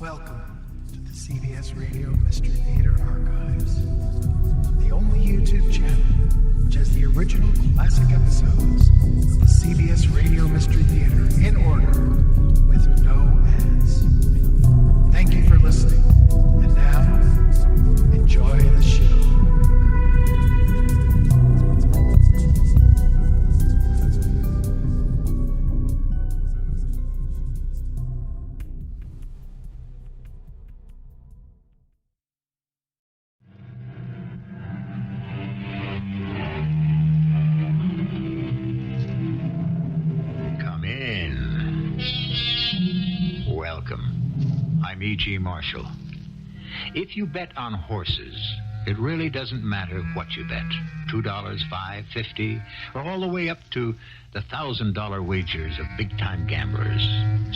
Welcome to the CBS Radio Mystery Theater Archives, the only YouTube channel which has the original classic episodes of the CBS Radio Mystery Theater in order with no ads. Thank you for listening, and now, enjoy the show. I'm E.G. Marshall. If you bet on horses, it really doesn't matter what you bet. $2, $5, $50, or all the way up to the $1,000 wagers of big-time gamblers.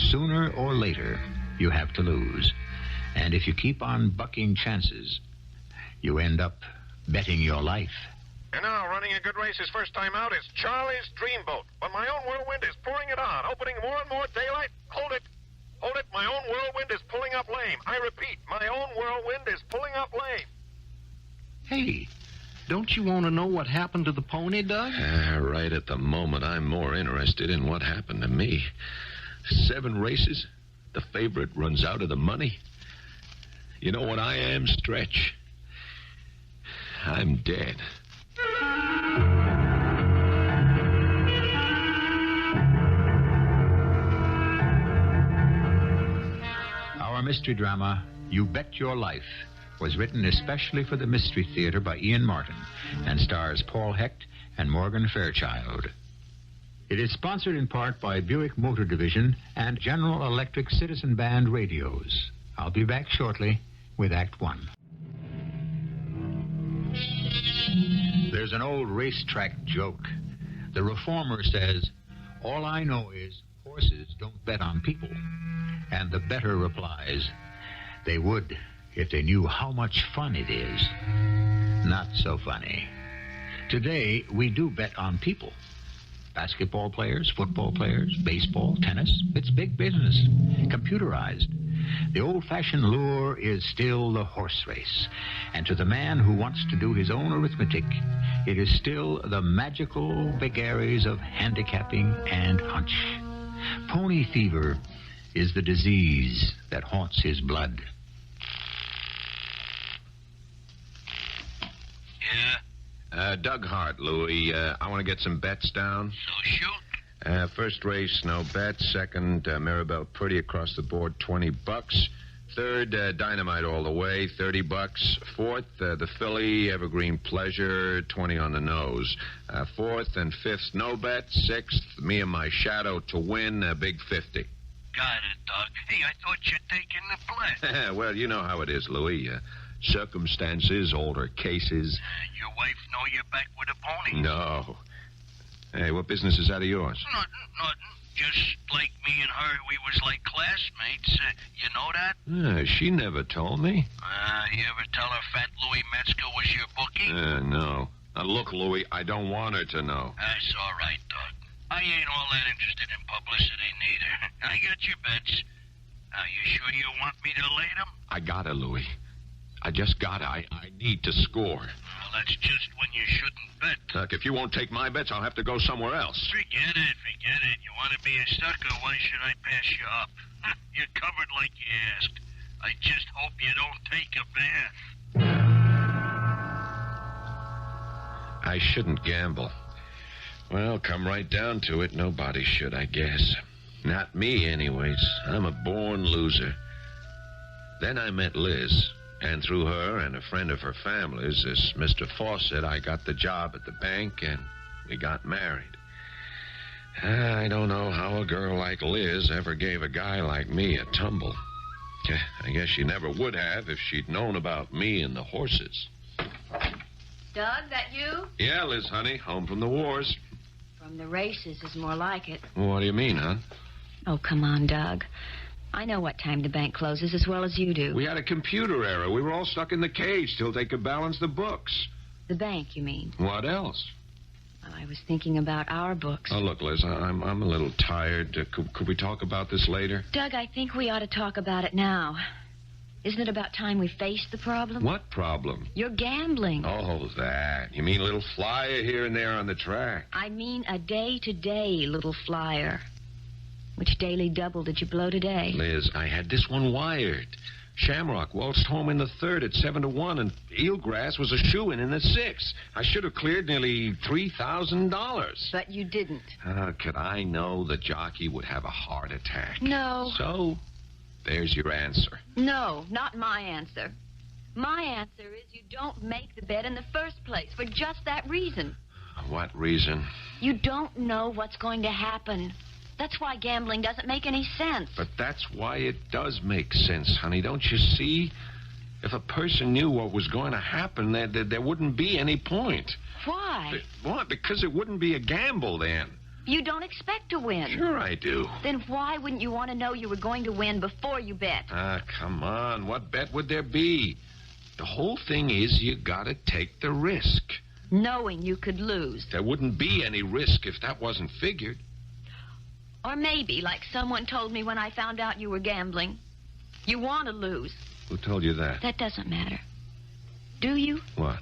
Sooner or later, you have to lose. And if you keep on bucking chances, you end up betting your life. And now, running a good race his first time out is Charlie's Dreamboat. But my own whirlwind is pouring it on, opening more and more daylight. Hold it. Hold it, my own whirlwind is pulling up lame. I repeat, my own whirlwind is pulling up lame. Hey, don't you want to know what happened to the pony, Doug? Right at the moment, I'm more interested in what happened to me. 7 races, the favorite runs out of the money. You know what I am, Stretch? I'm dead. Our mystery drama, You Bet Your Life, was written especially for the Mystery Theater by Ian Martin and stars Paul Hecht and Morgan Fairchild. It is sponsored in part by Buick Motor Division and General Electric Citizen Band radios. I'll be back shortly with Act 1. There's an old racetrack joke. The reformer says, "All I know is horses don't bet on people." And the bettor replies, "They would if they knew how much fun it is." Not so funny. Today, we do bet on people. Basketball players, football players, baseball, tennis. It's big business. Computerized. The old-fashioned lure is still the horse race. And to the man who wants to do his own arithmetic, it is still the magical vagaries of handicapping and hunch. Pony fever is the disease that haunts his blood. Yeah? Doug Hart, Louie. I want to get some bets down. So shoot. First race, no bets. Second, Mirabelle Pretty across the board, $20. Third, Dynamite all the way, $30. Fourth, the Filly, Evergreen Pleasure, 20 on the nose. Fourth and fifth, no bets. Sixth, me and my shadow to win, big 50. Got it, Doug. Hey, I thought you'd taken the play. Well, you know how it is, Louie. Circumstances alter cases. Your wife know you're back with a pony? No. Hey, what business is that of yours? Nothing. Just like me and her, we was like classmates. You know that? She never told me. You ever tell her Fat Louie Metzger was your bookie? No. Now, look, Louie, I don't want her to know. That's all right, Doug. I ain't all that interested in publicity, neither. I got your bets. Are you sure you want me to lay them? I gotta, Louie. I just gotta. I need to score. Well, that's just when you shouldn't bet. Look, if you won't take my bets, I'll have to go somewhere else. Forget it. You want to be a sucker, why should I pass you up? You're covered like you asked. I just hope you don't take a bath. I shouldn't gamble. Well, come right down to it, nobody should, I guess. Not me, anyways. I'm a born loser. Then I met Liz, and through her and a friend of her family's, this Mr. Fawcett, I got the job at the bank, and we got married. I don't know how a girl like Liz ever gave a guy like me a tumble. I guess she never would have if she'd known about me and the horses. Doug, that you? Yeah, Liz, honey, home from the wars. From the races is more like it. What do you mean, hon? Oh, come on, Doug. I know what time the bank closes as well as you do. We had a computer error. We were all stuck in the cage till they could balance the books. The bank, you mean? What else? Well, I was thinking about our books. Oh, look, Liz, I'm a little tired. Could we talk about this later? Doug, I think we ought to talk about it now. Isn't it about time we faced the problem? What problem? You're gambling. Oh, that. You mean a little flyer here and there on the track? I mean a day-to-day little flyer. Which daily double did you blow today? Liz, I had this one wired. Shamrock waltzed home in the third at 7-1, and Eelgrass was a shoo-in in the sixth. I should have cleared nearly $3,000. But you didn't. Could I know the jockey would have a heart attack? No. So, there's your answer. No, not my answer. My answer is you don't make the bet in the first place for just that reason. What reason? You don't know what's going to happen. That's why gambling doesn't make any sense. But that's why it does make sense, honey. Don't you see? If a person knew what was going to happen, there wouldn't be any point. Why? Why? Because it wouldn't be a gamble then. You don't expect to win. Sure I do. Then why wouldn't you want to know you were going to win before you bet? Come on. What bet would there be? The whole thing is you gotta take the risk. Knowing you could lose. There wouldn't be any risk if that wasn't figured. Or maybe, like someone told me when I found out you were gambling, you want to lose. Who told you that? That doesn't matter. Do you? What?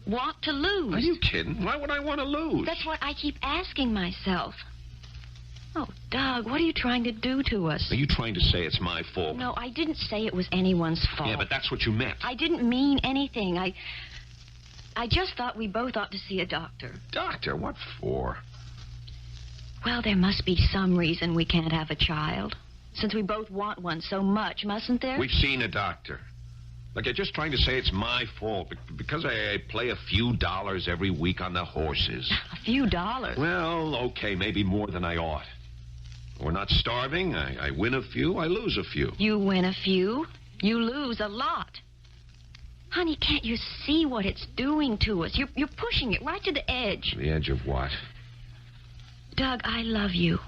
Want to lose. Are you kidding? Why would I want to lose? That's what I keep asking myself. Oh, Doug, what are you trying to do to us? Are you trying to say it's my fault? No, I didn't say it was anyone's fault. Yeah, but that's what you meant. I didn't mean anything. I just thought we both ought to see a doctor. Doctor? What for? Well, there must be some reason we can't have a child. Since we both want one so much, mustn't there? We've seen a doctor. Look, you're just trying to say it's my fault because I play a few dollars every week on the horses. A few dollars? Well, okay, maybe more than I ought. We're not starving. I win a few, I lose a few. You win a few, you lose a lot. Honey, can't you see what it's doing to us? You're pushing it right to the edge. The edge of what? Doug, I love you.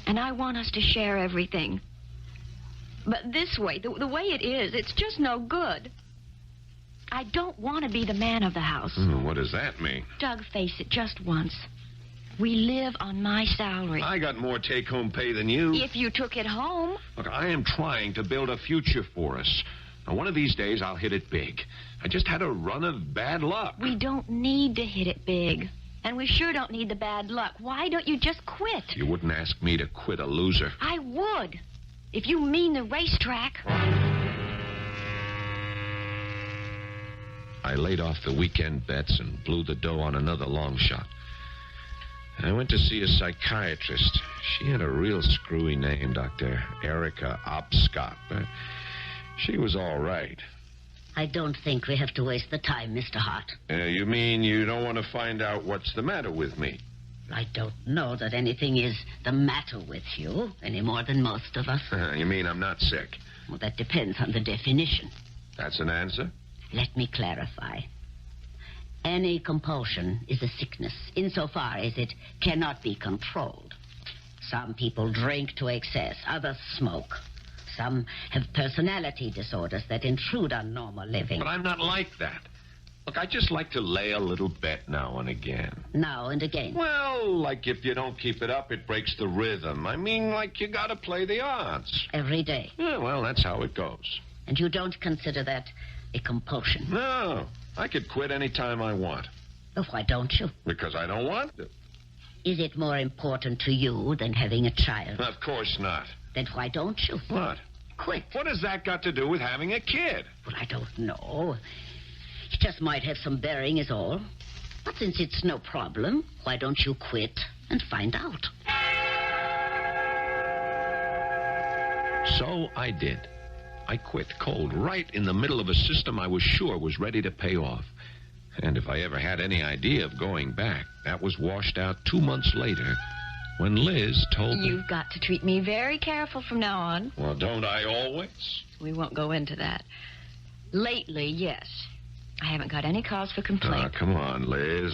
And I want us to share everything. But this way, the way it is, it's just no good. I don't want to be the man of the house. What does that mean? Doug, face it, just once. We live on my salary. I got more take-home pay than you. If you took it home. Look, I am trying to build a future for us. Now, one of these days, I'll hit it big. I just had a run of bad luck. We don't need to hit it big. And we sure don't need the bad luck. Why don't you just quit? You wouldn't ask me to quit a loser. I would. If you mean the racetrack. I laid off the weekend bets and blew the dough on another long shot. I went to see a psychiatrist. She had a real screwy name, Dr. Erica Opscott. But she was all right. I don't think we have to waste the time, Mr. Hart. You mean you don't want to find out what's the matter with me? I don't know that anything is the matter with you, any more than most of us. You mean I'm not sick? Well, that depends on the definition. That's an answer? Let me clarify. Any compulsion is a sickness, insofar as it cannot be controlled. Some people drink to excess, others smoke. Some have personality disorders that intrude on normal living. But I'm not like that. Look, I just like to lay a little bet now and again. Now and again? Well, like if you don't keep it up, it breaks the rhythm. I mean, like you gotta play the odds. Every day? Yeah, well, that's how it goes. And you don't consider that a compulsion? No, I could quit any time I want. Well, why don't you? Because I don't want to. Is it more important to you than having a child? Of course not. Then why don't you? What? Quit. What has that got to do with having a kid? Well, I don't know. It just might have some bearing is all. But since it's no problem, why don't you quit and find out? So I did. I quit cold right in the middle of a system I was sure was ready to pay off. And if I ever had any idea of going back, that was washed out 2 months later when Liz told me... You've got to treat me very careful from now on. Well, don't I always? We won't go into that. Lately, yes. I haven't got any cause for complaint. Come on, Liz.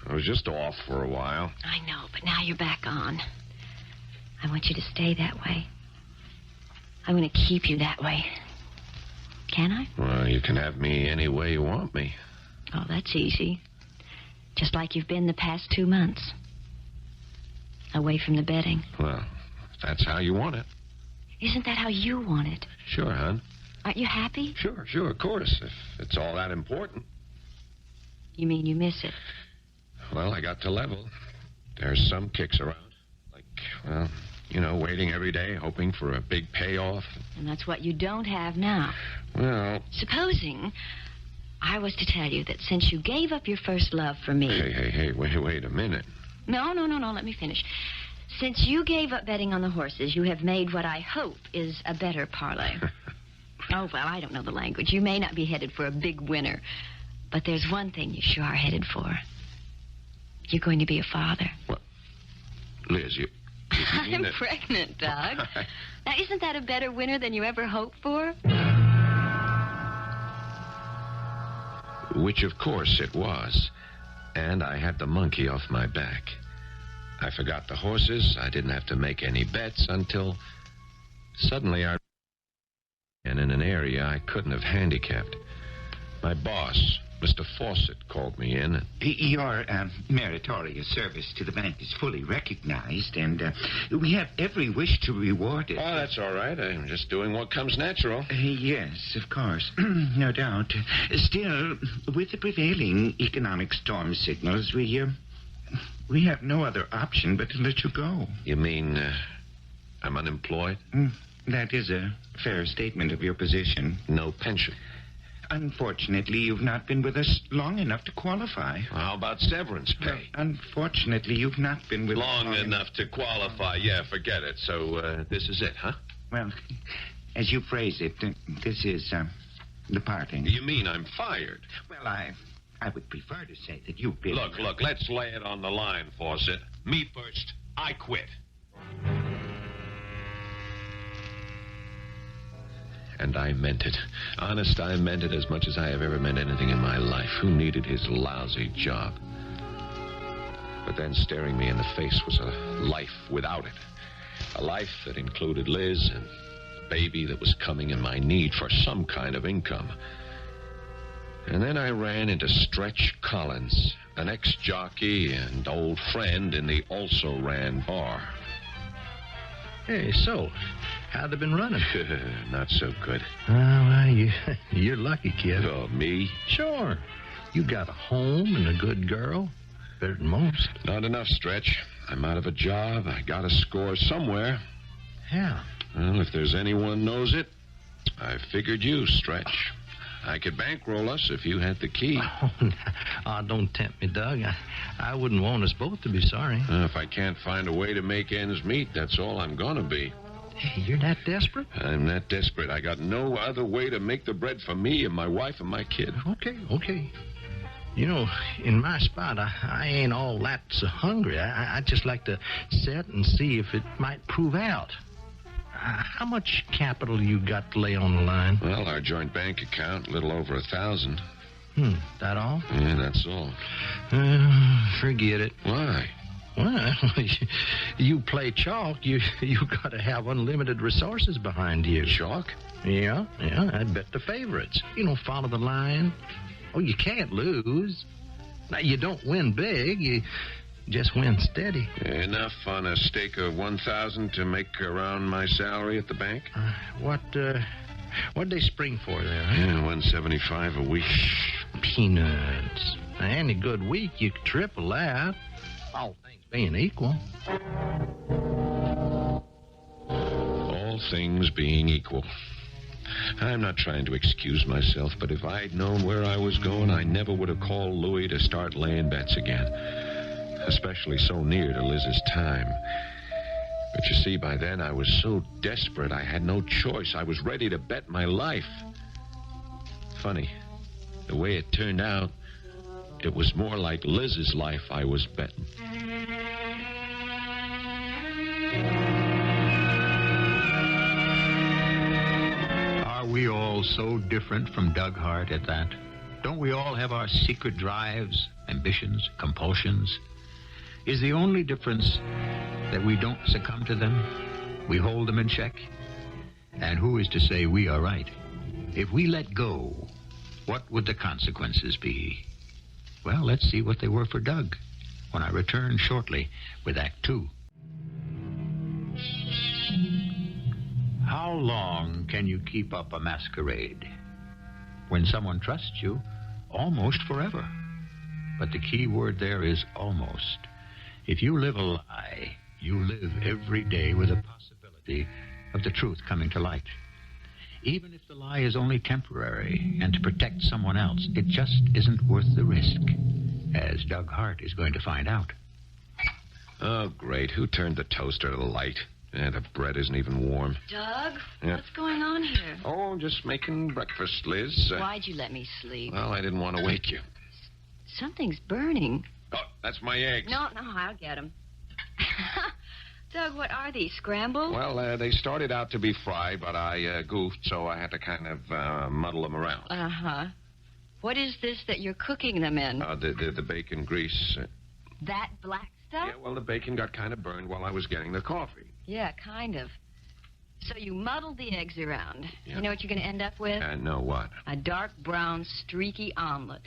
I was just off for a while. I know, but now you're back on. I want you to stay that way. I want to keep you that way. Can I? Well, you can have me any way you want me. Oh, that's easy. Just like you've been the past 2 months. Away from the betting. Well, if that's how you want it. Isn't that how you want it? Sure, hon. Aren't you happy? Sure, of course, if it's all that important. You mean you miss it? Well, I got to level. There's some kicks around. Like, well, waiting every day, hoping for a big payoff. And that's what you don't have now. Well... Supposing I was to tell you that since you gave up your first love for me... Hey, wait a minute. No, let me finish. Since you gave up betting on the horses, you have made what I hope is a better parlay. Oh, well, I don't know the language. You may not be headed for a big winner, but there's one thing you sure are headed for. You're going to be a father. What? Liz, you mean I'm that... pregnant, Doug. Now, isn't that a better winner than you ever hoped for? Which, of course, it was. And I had the monkey off my back. I forgot the horses. I didn't have to make any bets until suddenly I... And in an area I couldn't have handicapped. My boss, Mr. Fawcett, called me in. Your meritorious service to the bank is fully recognized, and we have every wish to reward it. Oh, that's all right. I'm just doing what comes natural. Yes, of course. No doubt. Still, with the prevailing economic storm signals, we have no other option but to let you go. You mean I'm unemployed? That is a fair statement of your position. No pension? Unfortunately, you've not been with us long enough to qualify. Well, how about severance pay? Unfortunately, you've not been with us long enough to qualify. Yeah, forget it. So this is it, huh? Well, as you phrase it, this is the parting. You mean I'm fired? Well, I would prefer to say that you've been... Look, let's lay it on the line, Fawcett. Me first. I quit. And I meant it. Honest, I meant it as much as I have ever meant anything in my life. Who needed his lousy job? But then staring me in the face was a life without it. A life that included Liz and the baby that was coming and my need for some kind of income. And then I ran into Stretch Collins, an ex-jockey and old friend in the also-ran bar. Hey, so, how'd they been running? Not so good. Well, you're lucky, kid. Oh, me? Sure. You got a home and a good girl. Better than most. Not enough, Stretch. I'm out of a job. I got to score somewhere. Yeah. Well, if there's anyone knows it, I figured you, Stretch. I could bankroll us if you had the key. Oh, don't tempt me, Doug. I wouldn't want us both to be sorry. If I can't find a way to make ends meet, that's all I'm going to be. Hey, you're that desperate? I'm that desperate. I got no other way to make the bread for me and my wife and my kid. Okay. In my spot, I ain't all that so hungry. I'd just like to sit and see if it might prove out. How much capital you got to lay on the line? Well, our joint bank account, a little over 1,000. That all? Yeah, that's all. Forget it. Why? Well, you play chalk, you got to have unlimited resources behind you. Chalk? Yeah, I'd bet the favorites. Follow the line. Oh, you can't lose. Now, you don't win big, you just win steady. Enough on a stake of 1,000 to make around my salary at the bank? What'd they spring for there? Huh? Yeah, $175 a week. Peanuts. Any good week, you could triple that. All things being equal. All things being equal. I'm not trying to excuse myself, but if I'd known where I was going, I never would have called Louis to start laying bets again. Especially so near to Liz's time. But you see, by then I was so desperate I had no choice. I was ready to bet my life. Funny, the way it turned out, it was more like Liz's life I was betting. Are we all so different from Doug Hart at that? Don't we all have our secret drives, ambitions, compulsions? Is the only difference that we don't succumb to them? We hold them in check? And who is to say we are right? If we let go, what would the consequences be? Well, let's see what they were for Doug when I return shortly with Act 2. How long can you keep up a masquerade? When someone trusts you, almost forever. But the key word there is almost. If you live a lie, you live every day with a possibility of the truth coming to light. Even if the lie is only temporary and to protect someone else, it just isn't worth the risk, as Doug Hart is going to find out. Oh, great. Who turned the toaster to the light? And the bread isn't even warm. Doug, Yeah. what's going on here? Oh, just making breakfast, Liz. Why'd you let me sleep? Well, I didn't want to wake you. Something's burning. Oh, that's my eggs. No, I'll get them. Doug, what are these, scrambled? Well, they started out to be fried, but I goofed, so I had to kind of muddle them around. Uh-huh. What is this that you're cooking them in? The bacon grease. That black stuff? Yeah, well, the bacon got kind of burned while I was getting the coffee. Yeah, kind of. So you muddled the eggs around. Yeah. You know what you're going to end up with? No, what? A dark brown, streaky omelet.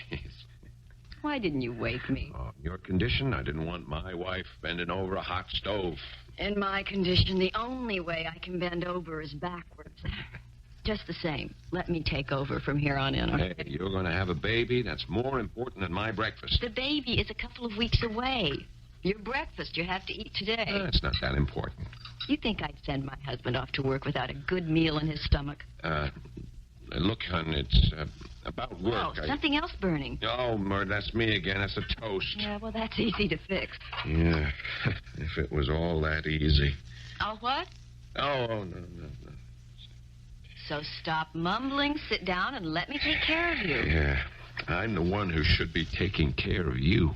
Why didn't you wake me? Oh, in your condition, I didn't want my wife bending over a hot stove. In my condition, the only way I can bend over is backwards. Just the same, let me take over from here on in. Okay? Hey, you're going to have a baby. That's more important than my breakfast. The baby is a couple of weeks away. Your breakfast you have to eat today. It's not that important. You think I'd send my husband off to work without a good meal in his stomach? Look, hon, it's about work. Oh, something else burning. Oh, Murd, that's me again. That's a toast. Yeah, well, that's easy to fix. Yeah, if it was all that easy. Oh, what? Oh, no. So stop mumbling, sit down, and let me take care of you. Yeah, I'm the one who should be taking care of you.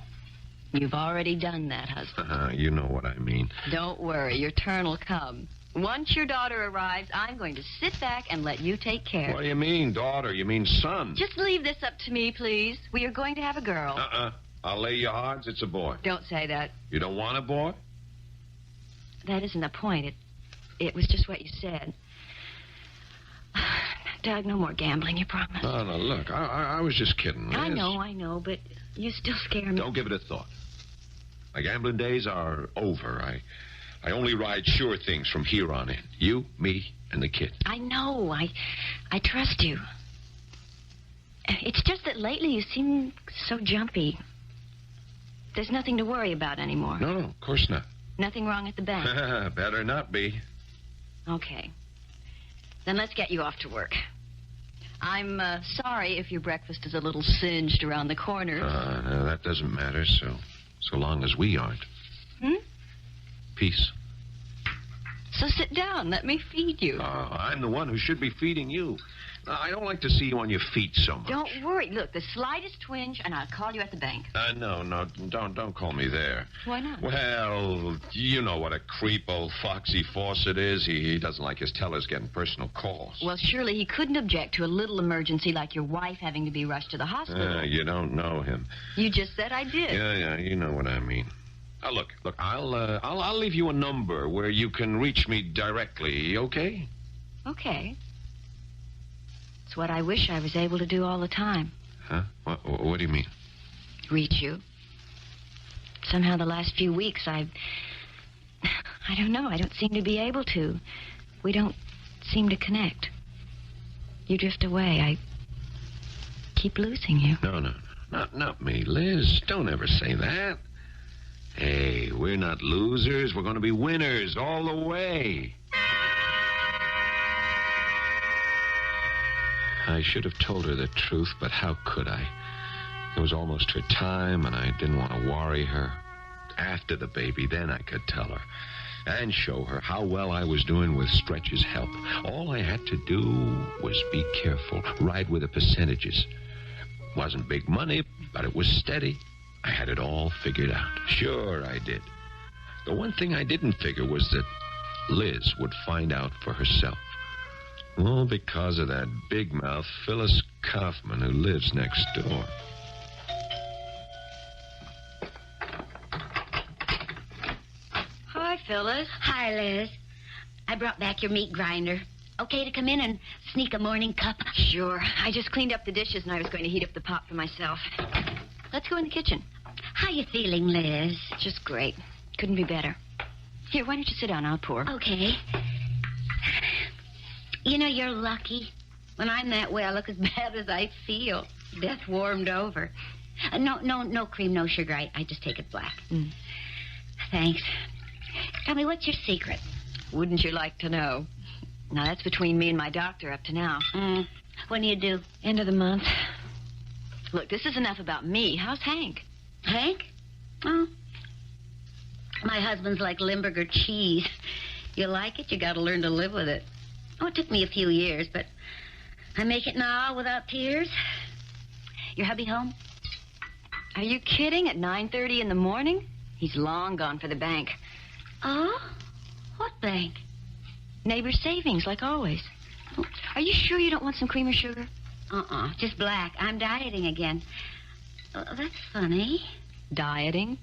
You've already done that, husband. You know what I mean. Don't worry, your turn will come. Once your daughter arrives, I'm going to sit back and let you take care. What do you mean, daughter? You mean son? Just leave this up to me, please. We are going to have a girl. I'll lay you odds it's a boy. Don't say that. You don't want a boy? That isn't the point. It was just what you said. Doug, no more gambling, you promise? No, look, I was just kidding. Liz. I know, but you still scare me. Don't give it a thought. My gambling days are over. I only ride sure things from here on in. You, me, and the kid. I know. I trust you. It's just that lately you seem so jumpy. There's nothing to worry about anymore. No, of course not. Nothing wrong at the bank? Better not be. Okay. Then let's get you off to work. I'm sorry if your breakfast is a little singed around the corners. No, that doesn't matter, so long as we aren't. Peace. So sit down. Let me feed you. I'm the one who should be feeding you. I don't like to see you on your feet so much. Don't worry. Look, the slightest twinge, and I'll call you at the bank. No, don't call me there. Why not? Well, you know what a creep old Foxy Fawcett is. He doesn't like his tellers getting personal calls. Well, surely he couldn't object to a little emergency like your wife having to be rushed to the hospital. You don't know him. You just said I did. Yeah, you know what I mean. Look, I'll leave you a number where you can reach me directly, okay? Okay. It's what I wish I was able to do all the time. Huh? What do you mean? Reach you. Somehow the last few weeks I don't know. I don't seem to be able to. We don't seem to connect. You drift away. I keep losing you. No. Not me, Liz. Don't ever say that. Hey, we're not losers. We're going to be winners all the way. I should have told her the truth, but how could I? It was almost her time, and I didn't want to worry her. After the baby, then I could tell her and show her how well I was doing with Stretch's help. All I had to do was be careful, ride with the percentages. Wasn't big money, but it was steady. I had it all figured out. Sure, I did. The one thing I didn't figure was that Liz would find out for herself. All because of that big mouth Phyllis Kaufman who lives next door. Hi, Phyllis. Hi, Liz. I brought back your meat grinder. Okay to come in and sneak a morning cup? Sure. I just cleaned up the dishes and I was going to heat up the pot for myself. Let's go in the kitchen. How you feeling, Liz? Just great. Couldn't be better. Here, why don't you sit down? I'll pour. Okay. You know, you're lucky. When I'm that way, I look as bad as I feel. Death warmed over. No cream, no sugar. I just take it black. Thanks. Tell me, what's your secret? Wouldn't you like to know? Now, that's between me and my doctor up to now. When do you do? End of the month. Look, this is enough about me. How's Hank? Hank? Oh. My husband's like Limburger cheese. You like it, you gotta learn to live with it. Oh, it took me a few years, but I make it now without tears. Your hubby home? Are you kidding? At 9:30 in the morning? He's long gone for the bank. Oh? What bank? Neighbor's savings, like always. Are you sure you don't want some cream or sugar? Just black. I'm dieting again. That's funny. Dieting?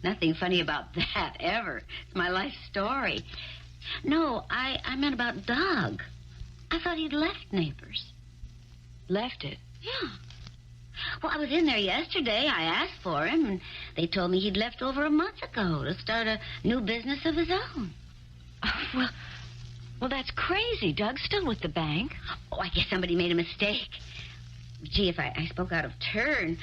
Nothing funny about that, ever. It's my life story. No, I meant about Doug. I thought he'd left Neighbors. Left it? Yeah. Well, I was in there yesterday. I asked for him, and they told me he'd left over a month ago to start a new business of his own. Oh, well, that's crazy. Doug's still with the bank. Oh, I guess somebody made a mistake. Gee, if I spoke out of turn,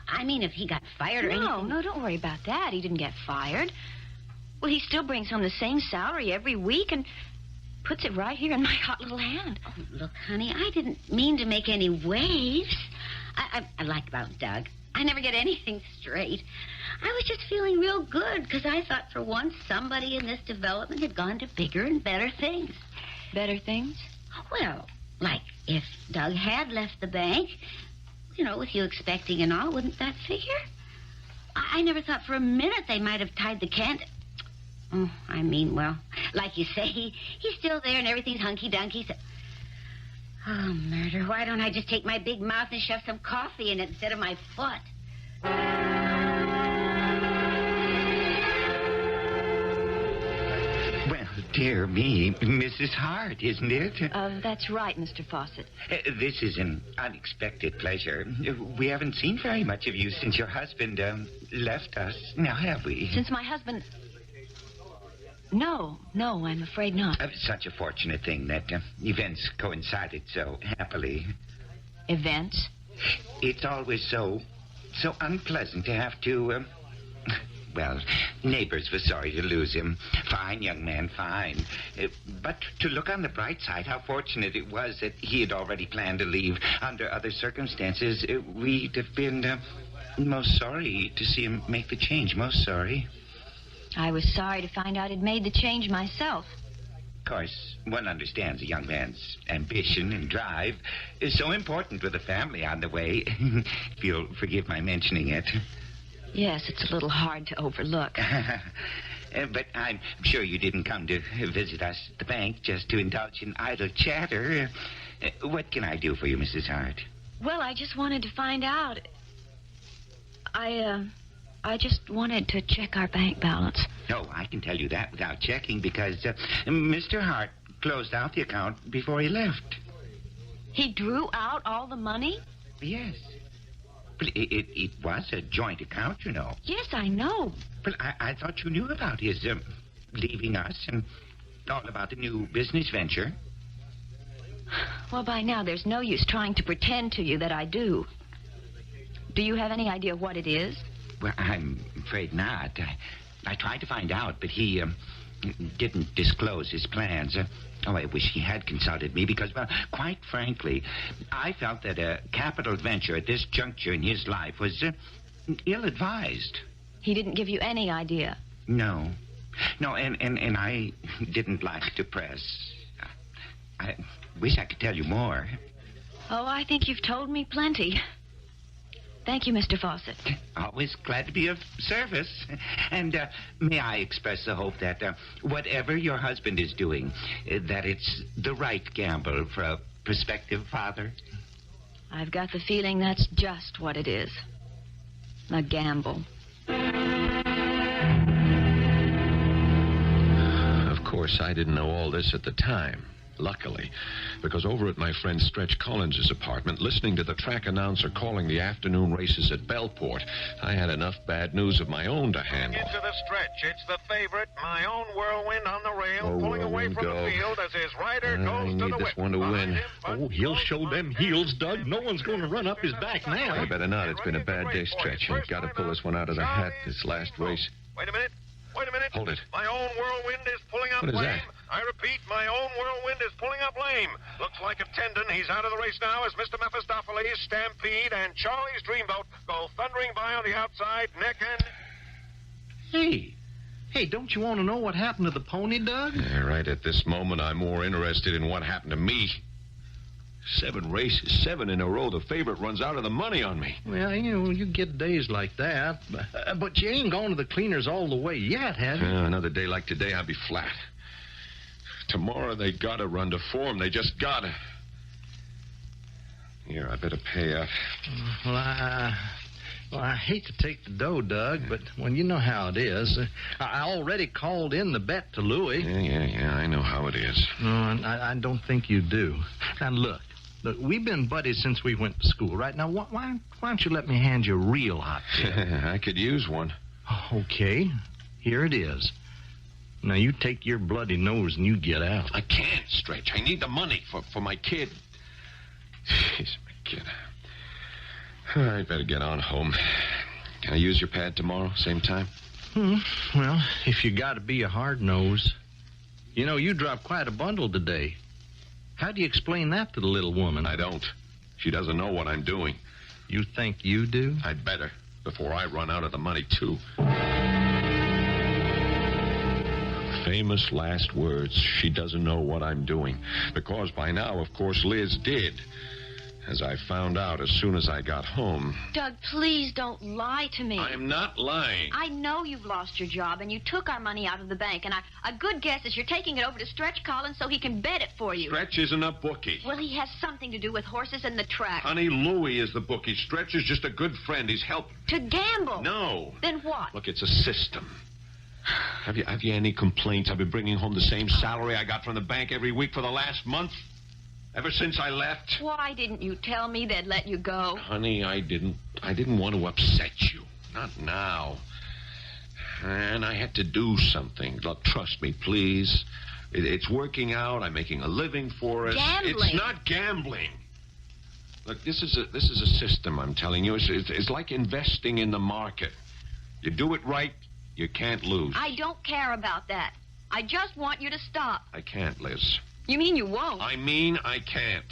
I mean if he got fired or anything. No, don't worry about that. He didn't get fired. Well, he still brings home the same salary every week and puts it right here in my hot little hand. Oh, look, honey, I didn't mean to make any waves. I like about Doug. I never get anything straight. I was just feeling real good because I thought for once somebody in this development had gone to bigger and better things. Better things? Well, like if Doug had left the bank, you know, with you expecting and all, wouldn't that figure? I never thought for a minute they might have tied the can. Oh, I mean, well, like you say, he's still there and everything's hunky-dunky. So... Oh, murder. Why don't I just take my big mouth and shove some coffee in it instead of my foot? Well, dear me, Mrs. Hart, isn't it? That's right, Mr. Fawcett. This is an unexpected pleasure. We haven't seen very much of you since your husband left us. Now, have we? Since my husband... No, I'm afraid not. Such a fortunate thing that events coincided so happily. Events? It's always so unpleasant to have to, well, Neighbors was sorry to lose him. Fine young man, fine. But to look on the bright side, how fortunate it was that he had already planned to leave. Under other circumstances, we'd have been most sorry to see him make the change, most sorry. I was sorry to find out he'd made the change myself. Of course, one understands a young man's ambition and drive is so important with a family on the way. If you'll forgive my mentioning it. Yes, it's a little hard to overlook. But I'm sure you didn't come to visit us at the bank just to indulge in idle chatter. What can I do for you, Mrs. Hart? Well, I just wanted to find out. I just wanted to check our bank balance. Oh, I can tell you that without checking because Mr. Hart closed out the account before he left. He drew out all the money? Yes. But it was a joint account, you know. Yes, I know. But I thought you knew about his leaving us and all about the new business venture. Well, by now, there's no use trying to pretend to you that I do. Do you have any idea what it is? Well, I'm afraid not. I tried to find out, but he didn't disclose his plans. I wish he had consulted me because, well, quite frankly, I felt that a capital venture at this juncture in his life was ill-advised. He didn't give you any idea? No, and I didn't like to press. I wish I could tell you more. Oh, I think you've told me plenty. Thank you, Mr. Fawcett. Always glad to be of service. And may I express the hope that whatever your husband is doing, that it's the right gamble for a prospective father? I've got the feeling that's just what it is. A gamble. Of course, I didn't know all this at the time. Luckily, because over at my friend Stretch Collins's apartment, listening to the track announcer calling the afternoon races at Bellport, I had enough bad news of my own to handle. Into the stretch. It's the favorite, My Own Whirlwind on the rail, pulling away from the field as his rider goes I to need the this whip. one to win. Oh, he'll show them heels, Doug. No one's going to run up his back now. I better not. It's been a bad day, Stretch. I've got to pull this one out of the hat, this last race. Wait a minute. Hold it. My Own Whirlwind is pulling up What is lame. that? I repeat, My Own Whirlwind is pulling up lame. Looks like a tendon. He's out of the race now as Mr. Mephistopheles, Stampede, and Charlie's Dreamboat go thundering by on the outside, neck and... Hey, don't you want to know what happened to the pony, Doug? Yeah, right at this moment, I'm more interested in what happened to me. 7 races, 7 in a row. The favorite runs out of the money on me. Well, you get days like that. But you ain't gone to the cleaners all the way yet, have you? Another day like today, I'll be flat. Tomorrow, they gotta run to form. They just gotta. Here, I better pay up. Well, I hate to take the dough, Doug, but when you know how it is. I already called in the bet to Louie. Yeah, I know how it is. No, I don't think you do. Now, look, we've been buddies since we went to school, right? Now, why don't you let me hand you a real hot tip? I could use one. Okay, here it is. Now, you take your bloody nose and you get out. I can't, Stretch. I need the money for my kid. Jeez, my kid. I better get on home. Can I use your pad tomorrow, same time? Well, if you got to be a hard nose. You dropped quite a bundle today. How do you explain that to the little woman? I don't. She doesn't know what I'm doing. You think you do? I'd better, before I run out of the money, too. Famous last words. She doesn't know what I'm doing. Because by now, of course, Liz did. As I found out as soon as I got home. Doug, please don't lie to me. I'm not lying. I know you've lost your job, and you took our money out of the bank, and a good guess is you're taking it over to Stretch Collins so he can bet it for you. Stretch isn't a bookie. Well, he has something to do with horses and the track. Honey, Louie is the bookie. Stretch is just a good friend. He's helping. To gamble? No. Then what? Look, it's a system. Have you any complaints? I've been bringing home the same salary I got from the bank every week for the last month. Ever since I left. Why didn't you tell me they'd let you go? Honey, I didn't want to upset you. Not now. And I had to do something. Look, trust me, please. It's working out. I'm making a living for us. Gambling? It's not gambling. Look, this is a system, I'm telling you. It's like investing in the market. You do it right, you can't lose. I don't care about that. I just want you to stop. I can't, Liz. You mean you won't? I mean I can't.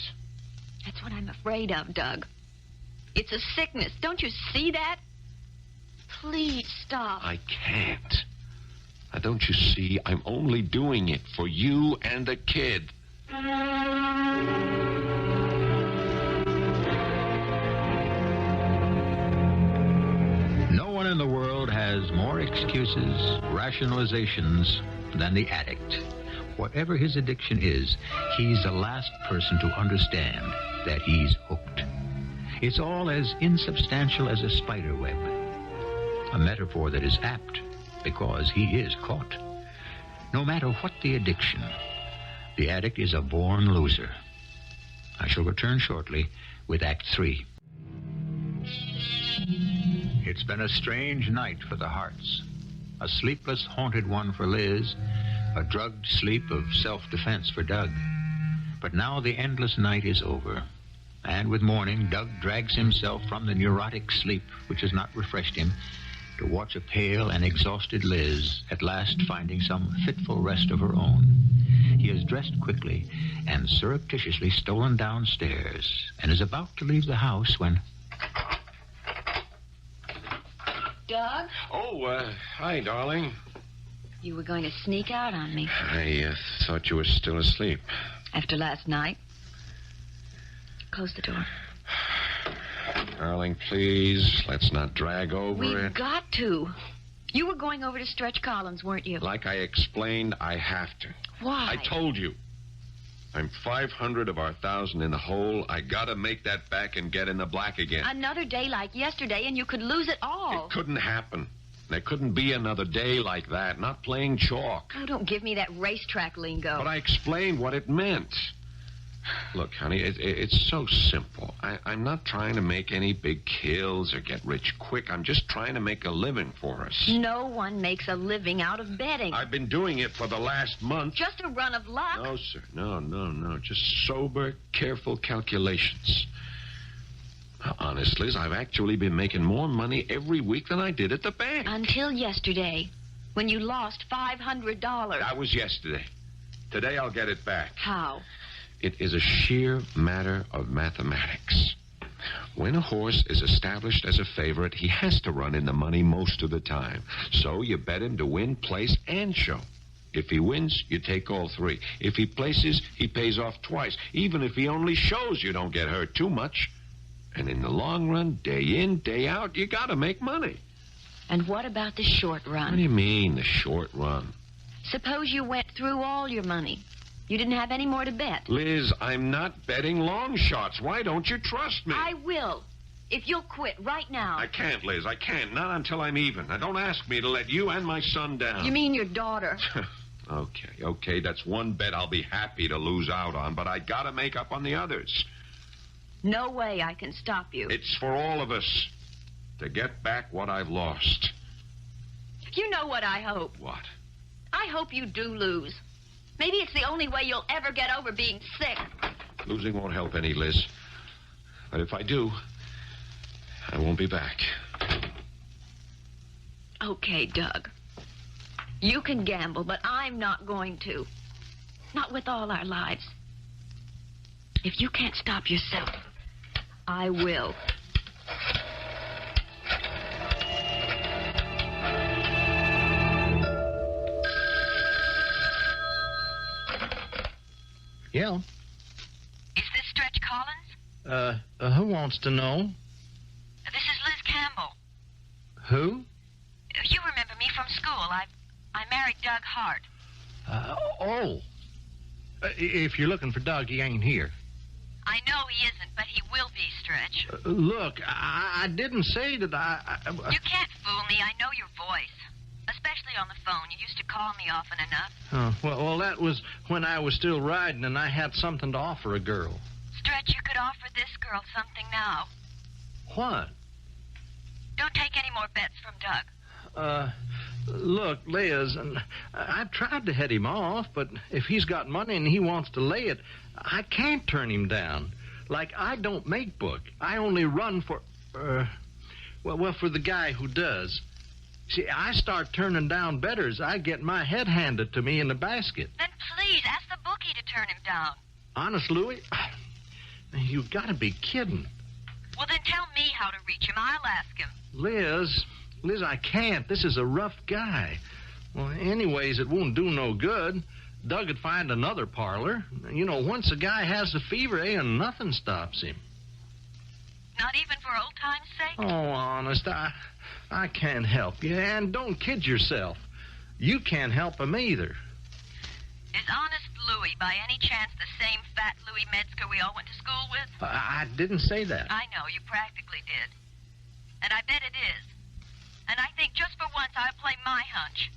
That's what I'm afraid of, Doug. It's a sickness. Don't you see that? Please stop. I can't. Now, don't you see? I'm only doing it for you and the kid. No one in the world has more excuses, rationalizations than the addict. Whatever his addiction is, he's the last person to understand that he's hooked. It's all as insubstantial as a spider web. A metaphor that is apt because he is caught. No matter what the addiction, the addict is a born loser. I shall return shortly with Act 3. It's been a strange night for the Harts. A sleepless, haunted one for Liz. A drugged sleep of self-defense for Doug. But now the endless night is over. And with morning, Doug drags himself from the neurotic sleep, which has not refreshed him, to watch a pale and exhausted Liz at last finding some fitful rest of her own. He has dressed quickly and surreptitiously stolen downstairs and is about to leave the house when... Doug? Oh, hi, darling. You were going to sneak out on me. I thought you were still asleep. After last night? Close the door. Darling, please, let's not drag over We've it. got to. You were going over to Stretch Collins, weren't you? Like I explained, I have to. Why? I told you. I'm 500 of our 1,000 in the hole. I gotta make that back and get in the black again. Another day like yesterday, and you could lose it all. It couldn't happen. There couldn't be another day like that, not playing chalk. Oh, don't give me that racetrack lingo. But I explained what it meant. Look, honey, it's so simple. I'm not trying to make any big kills or get rich quick. I'm just trying to make a living for us. No one makes a living out of betting. I've been doing it for the last month. Just a run of luck? No, sir. No. Just sober, careful calculations. Honest, Liz, I've actually been making more money every week than I did at the bank. Until yesterday, when you lost $500. That was yesterday. Today I'll get it back. How? It is a sheer matter of mathematics. When a horse is established as a favorite, he has to run in the money most of the time. So you bet him to win, place, and show. If he wins, you take all three. If he places, he pays off twice. Even if he only shows, you don't get hurt too much. And in the long run, day in, day out, you got to make money. And what about the short run? What do you mean, the short run? Suppose you went through all your money. You didn't have any more to bet. Liz, I'm not betting long shots. Why don't you trust me? I will. If you'll quit right now. I can't, Liz. I can't. Not until I'm even. Now, don't ask me to let you and my son down. You mean your daughter? Okay. That's one bet I'll be happy to lose out on, but I got to make up on the others. No way I can stop you. It's for all of us to get back what I've lost. You know what I hope? What? I hope you do lose. Maybe it's the only way you'll ever get over being sick. Losing won't help any, Liz. But if I do, I won't be back. Okay, Doug. You can gamble, but I'm not going to. Not with all our lives. If you can't stop yourself, I will. Yeah. Is this Stretch Collins? Who wants to know? This is Liz Campbell. Who? You remember me from school. I married Doug Hart. If you're looking for Doug, he ain't here. I know he isn't, but he will be, Stretch. Look, I didn't say that You can't fool me. I know your voice. Especially on the phone. You used to call me often enough. Well, that was when I was still riding and I had something to offer a girl. Stretch, you could offer this girl something now. What? Don't take any more bets from Doug. Look, Liz, I tried to head him off, but if he's got money and he wants to lay it, I can't turn him down. Like, I don't make book. I only run for, for the guy who does. See, I start turning down betters, I get my head handed to me in the basket. Then please, ask the bookie to turn him down. Honest, Louie? You've got to be kidding. Well, then tell me how to reach him. I'll ask him. Liz, I can't. This is a rough guy. Well, anyways, it won't do no good. Doug would find another parlor. You know, once a guy has the fever, and nothing stops him. Not even for old time's sake? Oh, honest, I can't help you. And don't kid yourself. You can't help him either. Is Honest Louie by any chance the same fat Louie Metzger we all went to school with? I didn't say that. I know, you practically did. And I bet it is. And I think just for once I'll play my hunch.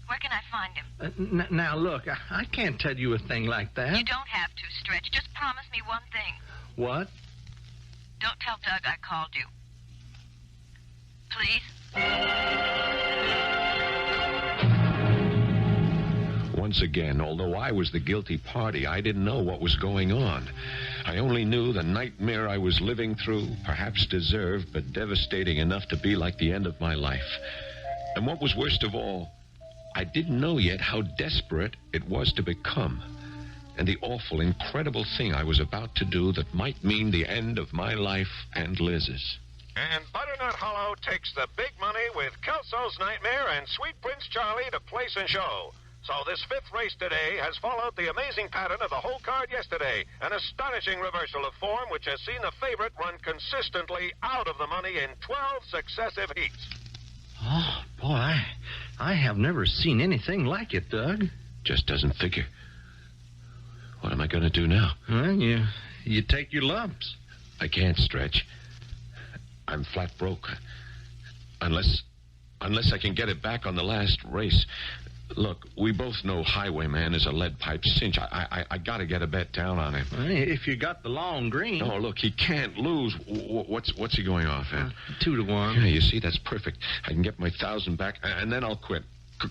Where can I find him? Now, look, I can't tell you a thing like that. You don't have to, Stretch. Just promise me one thing. What? Don't tell Doug I called you. Please? Once again, although I was the guilty party, I didn't know what was going on. I only knew the nightmare I was living through, perhaps deserved, but devastating enough to be like the end of my life. And what was worst of all, I didn't know yet how desperate it was to become, and the awful, incredible thing I was about to do that might mean the end of my life and Liz's. And Butternut Hollow takes the big money with Kelso's Nightmare and Sweet Prince Charlie to place and show. So this fifth race today has followed the amazing pattern of the whole card yesterday, an astonishing reversal of form which has seen the favorite run consistently out of the money in 12 successive heats. Oh, boy, I have never seen anything like it, Doug. Just doesn't figure. What am I going to do now? Well, you take your lumps. I can't, Stretch. I'm flat broke. Unless Unless I can get it back on the last race. Look, we both know Highwayman is a lead pipe cinch. I got to get a bet down on him. If you got the long green. No, look, he can't lose. What's he going off at? 2-1. Yeah, you see, that's perfect. I can get my 1,000 back, and then I'll quit.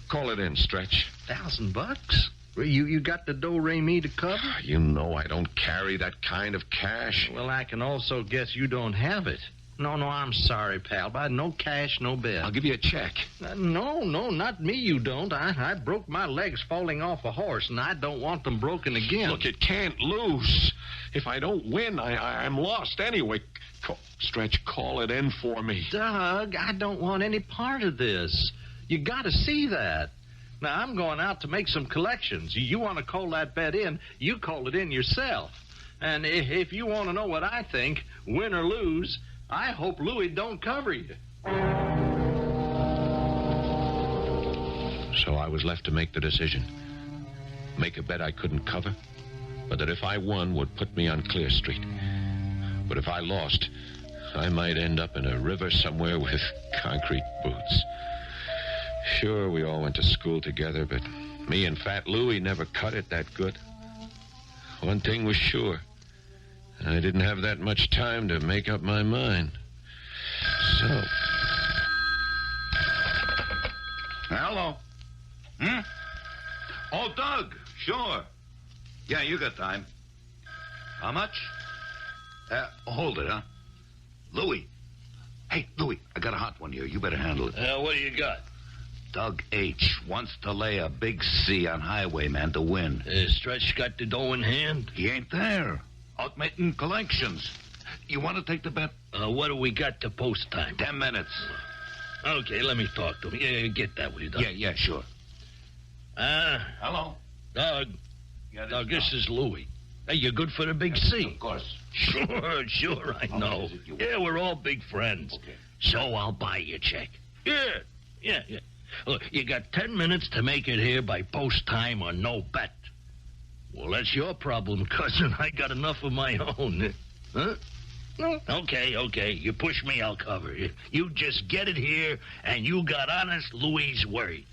Call it in, Stretch. $1,000? You got the do-re-mi to cover? You know I don't carry that kind of cash. Well, I can also guess you don't have it. No, I'm sorry, pal, but no cash, no bet. I'll give you a check. No, not me, you don't. I broke my legs falling off a horse, and I don't want them broken again. Look, it can't lose. If I don't win, I'm lost anyway. Stretch, call it in for me. Doug, I don't want any part of this. You got to see that. Now, I'm going out to make some collections. You want to call that bet in, you call it in yourself. And if you want to know what I think, win or lose, I hope Louis don't cover you. So I was left to make the decision. Make a bet I couldn't cover, but that if I won would put me on Clear Street. But if I lost, I might end up in a river somewhere with concrete boots. Sure, we all went to school together, but me and Fat Louie never cut it that good. One thing was sure. I didn't have that much time to make up my mind. So... Hello? Oh, Doug. Sure. Yeah, you got time. How much? Hold it, huh? Louie. Hey, Louie, I got a hot one here. You better handle it. What do you got? Doug H. wants to lay a big C on Highwayman to win. Stretch got the dough in hand? He ain't there. Out making collections. You want to take the bet? What do we got to post time? 10 minutes. Okay, let me talk to him. Yeah, get that with you, Doug. Yeah, sure. Hello? Doug. Yeah, Doug, this is Louie. Hey, you good for the big C? Of course. Sure, I know. Yeah, we're all big friends. Okay. So I'll buy you a check. Yeah. Look, you got 10 minutes to make it here by post time or no bet. Well, that's your problem, cousin. I got enough of my own. Huh? No. Okay. You push me, I'll cover you. You just get it here, and you got honest Louis' word.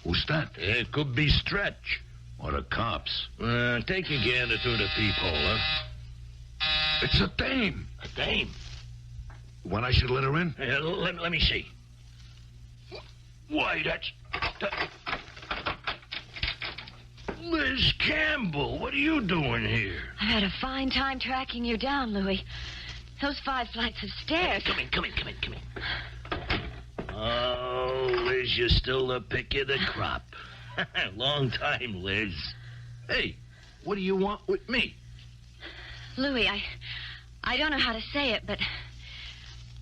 Who's that? It could be Stretch. Or the cops. Take a gander through the peephole, huh? It's a dame. A dame? When I should let her in? Let me see. Why, that's... Liz Campbell, what are you doing here? I had a fine time tracking you down, Louis. Those 5 flights of stairs. Come in. Oh, Liz, you're still the pick of the crop. Long time, Liz. Hey, what do you want with me? Louis, I don't know how to say it, but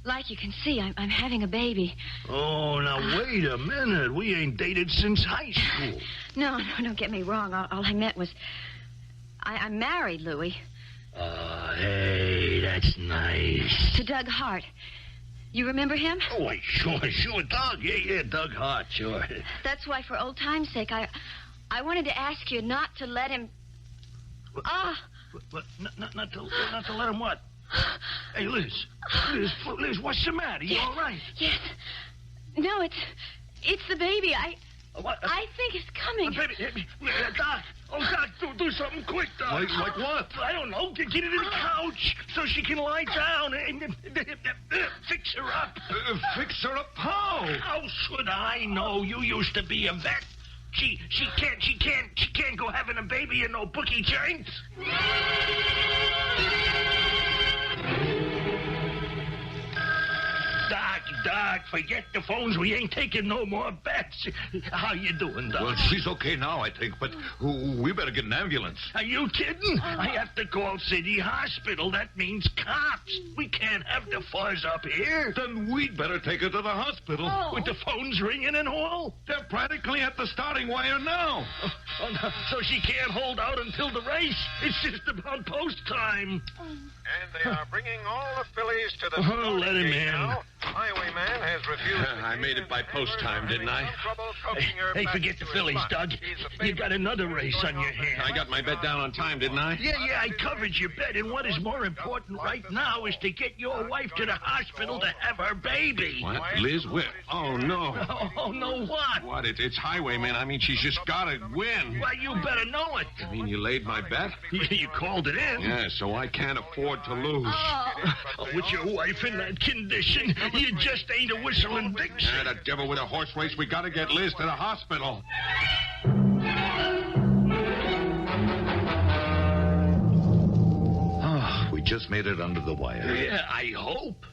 like you can see, I'm having a baby. Oh, now wait a minute. We ain't dated since high school. No, don't get me wrong. All I meant was I'm married, Louis. Hey, that's nice. To Doug Hart. You remember him? Oh, wait, sure, Doug. Yeah, Doug Hart, sure. That's why, for old time's sake, I wanted to ask you not to let him... What? Not to let him what? Hey, Liz, what's the matter? You all right? Yes. No, it's the baby. What? I think it's coming. Baby, Doc. Oh, Doc, do something quick, Doc. Like what? I don't know. Get it in the couch so she can lie down and fix her up. Fix her up how? How should I know? You used to be a vet. She can't go having a baby in no bookie joints. Doc, forget the phones. We ain't taking no more bets. How you doing, Doc? Well, she's okay now, I think, but we better get an ambulance. Are you kidding? I have to call City Hospital. That means cops. We can't have the fuzz up here. Then we'd better take her to the hospital. With the phones ringing and all? They're practically at the starting wire now. No. So she can't hold out until the race. It's just about post time. And they are bringing all the fillies to the Let him in. now. highwayman has refused... I made it by post time, didn't I? Hey, forget the Phillies, Doug. You got another race on your hands. I got my bet down on time, didn't I? Yeah, I covered your bet, and what is more important right now is to get your wife to the hospital to have her baby. What? Liz, where? Oh, no. Oh, no what? What? It's highwayman. I mean, she's just got to win. Well, you better know it. You mean you laid my bet? You called it in. Yeah, so I can't afford to lose. With your wife in that condition, you just ain't a whistling Dixie. The devil with a horse race. We got to get Liz to the hospital. We just made it under the wire. Yeah, I hope.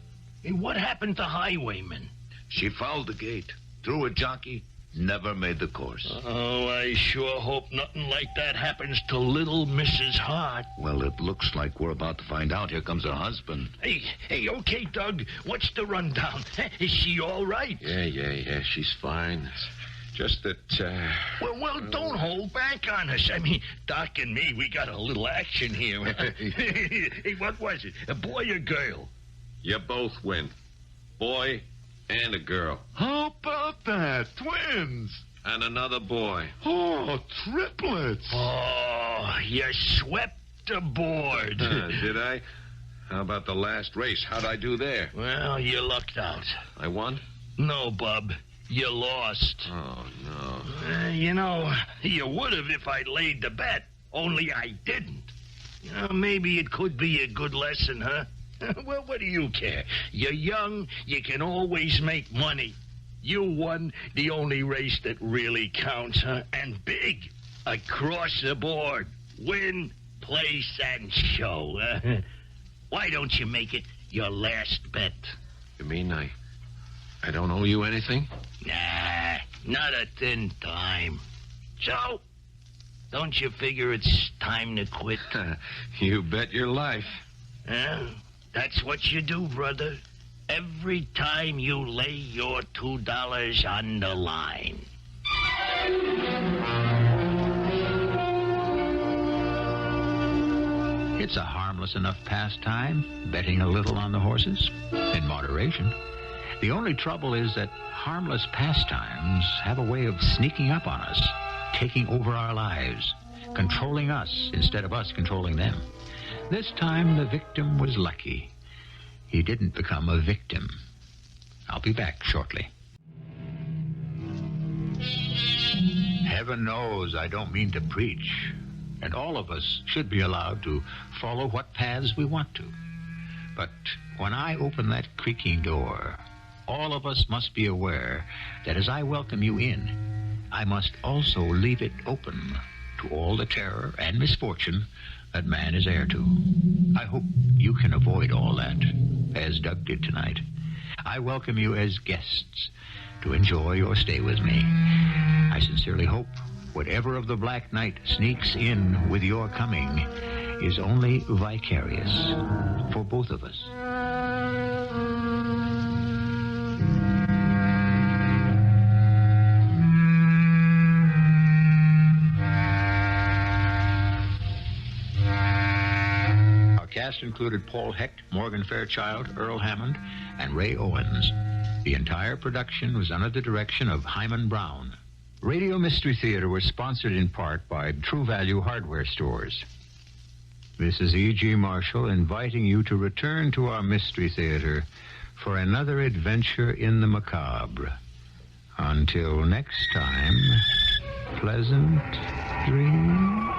Hey, what happened to Highwayman? She fouled the gate, threw a jockey, never made the course. Oh, I sure hope nothing like that happens to little Mrs. Hart. Well, it looks like we're about to find out. Here comes her husband. Hey, okay, Doug. What's the rundown? Is she all right? Yeah, she's fine. Just that, Well, don't hold back on us. I mean, Doc and me, we got a little action here. Hey, what was it? A boy or girl? You both win. Boy and a girl. How about that? Twins. And another boy. Oh, triplets. Oh, you swept the board. Did I? How about the last race? How'd I do there? Well, you lucked out. I won? No, Bub. You lost. Oh, no. You would have if I'd laid the bet. Only I didn't. Maybe it could be a good lesson, huh? Well, what do you care? You're young. You can always make money. You won the only race that really counts, huh? And big. Across the board. Win, place, and show. Why don't you make it your last bet? You mean I don't owe you anything? Nah, not a thin dime. So, don't you figure it's time to quit? You bet your life. That's what you do, brother. Every time you lay your $2 on the line. It's a harmless enough pastime, betting a little on the horses, in moderation. The only trouble is that harmless pastimes have a way of sneaking up on us, taking over our lives, controlling us instead of us controlling them. This time the victim was lucky. He didn't become a victim. I'll be back shortly. Heaven knows I don't mean to preach, and all of us should be allowed to follow what paths we want to. But when I open that creaking door, all of us must be aware that as I welcome you in, I must also leave it open to all the terror and misfortune that man is heir to. I hope you can avoid all that, as Doug did tonight. I welcome you as guests to enjoy your stay with me. I sincerely hope whatever of the black night sneaks in with your coming is only vicarious for both of us. Cast included Paul Hecht, Morgan Fairchild, Earl Hammond, and Ray Owens. The entire production was under the direction of Hyman Brown. Radio Mystery Theater was sponsored in part by True Value Hardware Stores. This is E.G. Marshall inviting you to return to our Mystery Theater for another adventure in the macabre. Until next time, pleasant dreams.